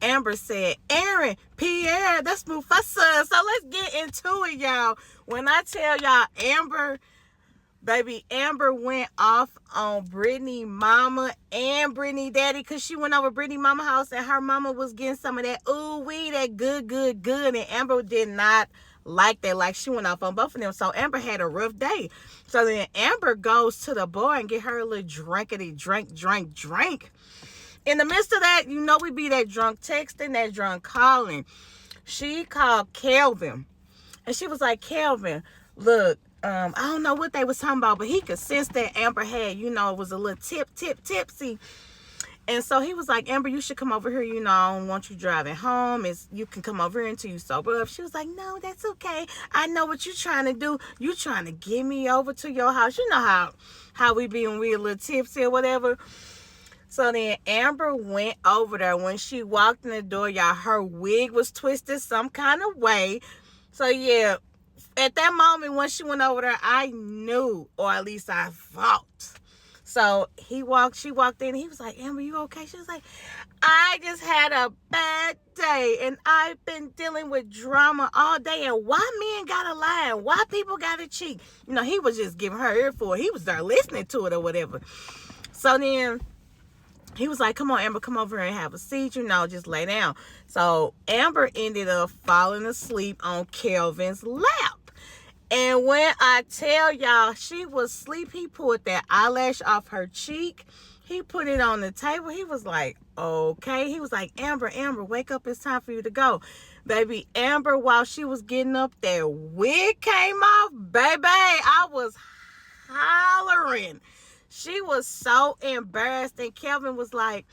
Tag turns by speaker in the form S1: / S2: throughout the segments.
S1: Amber said, Aaron, Pierre, that's Mufasa. So let's get into it, y'all. When I tell y'all Amber, baby, Amber went off on Brittany mama and Brittany daddy because she went over Brittany mama house and her mama was getting some of that that good. And Amber did not like that. Like, she went off on both of them. So Amber had a rough day. So then Amber goes to the bar and get her a little drinkity drink. In the midst of that, we be that drunk texting, that drunk calling. She called Kelvin. And she was like, Kelvin, look, I don't know what they was talking about, but he could sense that Amber had, it was a little tipsy. And so he was like, Amber, you should come over here. I don't want you driving home. You can come over here until you sober up. She was like, no, that's okay. I know what you're trying to do. You trying to get me over to your house. You know how we be when we a little tipsy or whatever. So then Amber went over there. When she walked in the door, y'all, her wig was twisted some kind of way. So yeah, at that moment when she went over there, I knew, or at least I thought. So she walked in. He was like, Amber, you okay? She was like, I just had a bad day and I've been dealing with drama all day. And why men gotta lie and why people gotta cheat? He was just giving her ear for it. He was there listening to it or whatever. So then he was like, come on, Amber, come over here and have a seat, just lay down. So Amber ended up falling asleep on Kelvin's lap. And when I tell y'all she was asleep, he pulled that eyelash off her cheek. He put it on the table. He was like, okay. He was like, Amber, wake up. It's time for you to go. Baby, Amber, while she was getting up, that wig came off. Baby, I was hollering. She was so embarrassed. And Kelvin was like,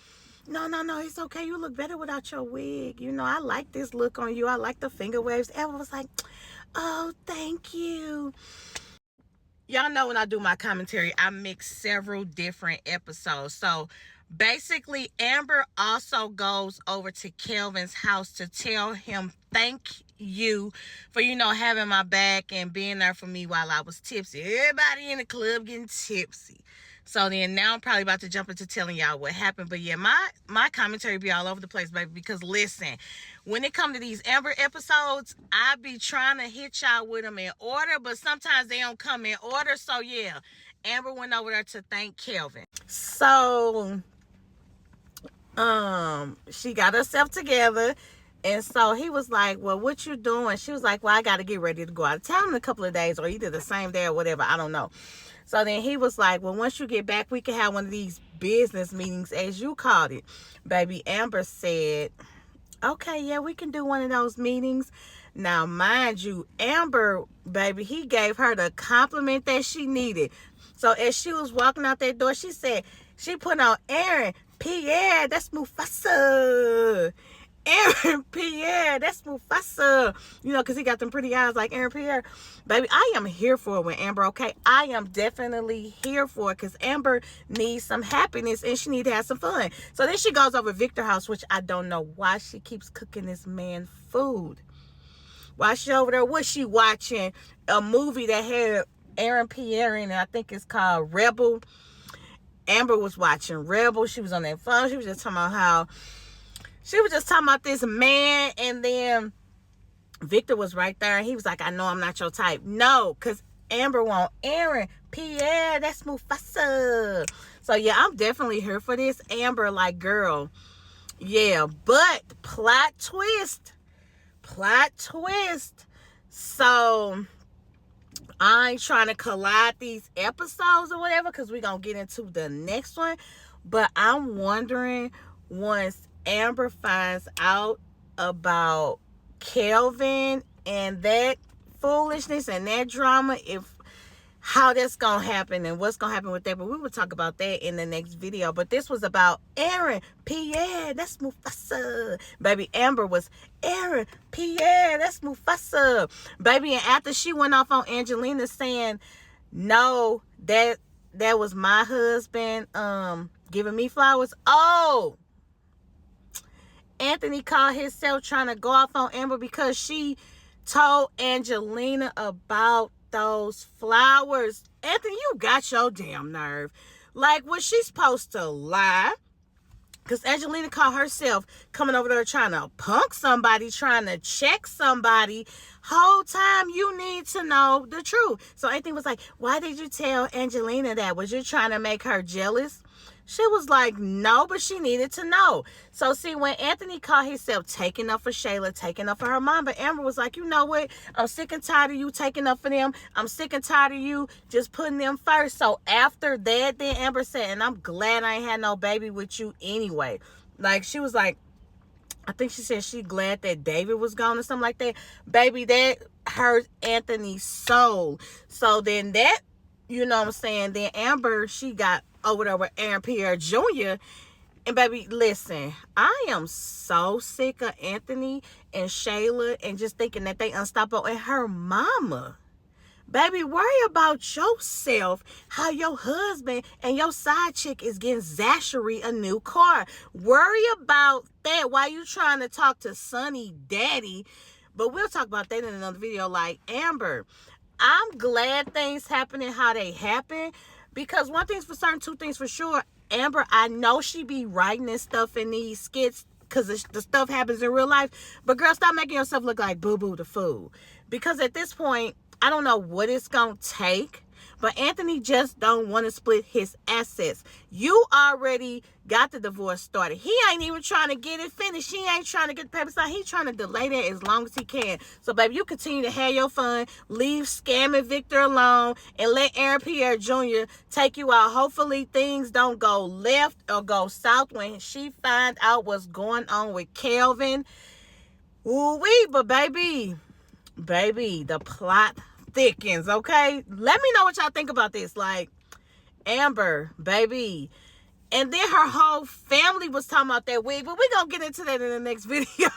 S1: no, it's okay. You look better without your wig. I like this look on you. I like the finger waves. Amber was like, oh, thank you. Y'all know when I do my commentary, I mix several different episodes. So basically, Amber also goes over to Kelvin's house to tell him thank you for, having my back and being there for me while I was tipsy. Everybody in the club getting tipsy. So then now I'm probably about to jump into telling y'all what happened. But yeah, my commentary be all over the place, baby. Because listen, when it comes to these Amber episodes, I be trying to hit y'all with them in order. But sometimes they don't come in order. So yeah, Amber went over there to thank Kelvin. So she got herself together. And so he was like, well, what you doing? She was like, well, I got to get ready to go out of town in a couple of days, or either the same day or whatever. I don't know. So then he was like, well, once you get back, we can have one of these business meetings, as you called it. Baby, Amber said, okay, yeah, we can do one of those meetings. Now, mind you, Amber, baby, he gave her the compliment that she needed. So as she was walking out that door, she said, she put on Aaron, Pierre, that's Mufasa. Aaron Pierre, that's Mufasa. Because he got them pretty eyes like Aaron Pierre. Baby, I am here for it with Amber, okay? I am definitely here for it because Amber needs some happiness and she needs to have some fun. So then she goes over Victor's house, which I don't know why she keeps cooking this man food. While she over there, was she watching a movie that had Aaron Pierre in it? I think it's called Rebel. Amber was watching Rebel. She was on that phone. She was just talking about this man, and then Victor was right there, and he was like, I know I'm not your type. No, because Amber want Aaron, Pierre, that's Mufasa. So, yeah, I'm definitely here for this. Amber, like, girl, yeah, but plot twist. So, I ain't trying to collide these episodes or whatever, because we're going to get into the next one, but I'm wondering, once Amber finds out about Kelvin and that foolishness and that drama, how that's gonna happen and what's gonna happen with that. But we will talk about that in the next video. But this was about Aaron, Pierre, that's Mufasa. Baby, Amber was Aaron, Pierre, that's Mufasa. Baby, and after she went off on Angelina saying, no, that was my husband giving me flowers. Oh, Anthony called himself trying to go off on Amber because she told Angelina about those flowers. Anthony, you got your damn nerve. Like, was she supposed to lie Because Angelina caught herself coming over there trying to punk somebody, trying to check somebody. Whole time you need to know the truth. So Anthony was like, why did you tell Angelina that? Was you trying to make her jealous? She was like, no, but she needed to know. So see, when Anthony caught himself taking up for Shayla, taking up for her mom, but Amber was like, you know what? I'm sick and tired of you taking up for them. I'm sick and tired of you just putting them first. So after that, then Amber said, and I'm glad I ain't had no baby with you anyway. Like, she was like, I think she said she glad that David was gone or something like that. Baby, that hurt Anthony's soul. So then that, you know what I'm saying, then Amber, she got over there with Aaron Pierre Jr. And baby, listen, I am so sick of Anthony and Shayla and just thinking that they unstoppable and her mama. Baby, worry about yourself, how your husband and your side chick is getting Zachary a new car. Worry about that while you trying to talk to Sonny Daddy. But we'll talk about that in another video. Like, Amber, I'm glad things happen and how they happen. Because one thing's for certain, two things for sure. Amber, I know she be writing this stuff in these skits because the stuff happens in real life. But girl, stop making yourself look like Boo-Boo the Fool. Because at this point, I don't know what it's going to take. But Anthony just don't want to split his assets. You already got the divorce started. He ain't even trying to get it finished. He ain't trying to get the papers signed. He's trying to delay that as long as he can. So, baby, you continue to have your fun. Leave Scamming Victor alone and let Aaron Pierre Jr. take you out. Hopefully, things don't go left or go south when she find out what's going on with Kelvin. Ooh-wee, but baby, the plot thickens, okay? Let me know what y'all think about this. Like, Amber, baby. And then her whole family was talking about that wig, but we're going to get into that in the next video.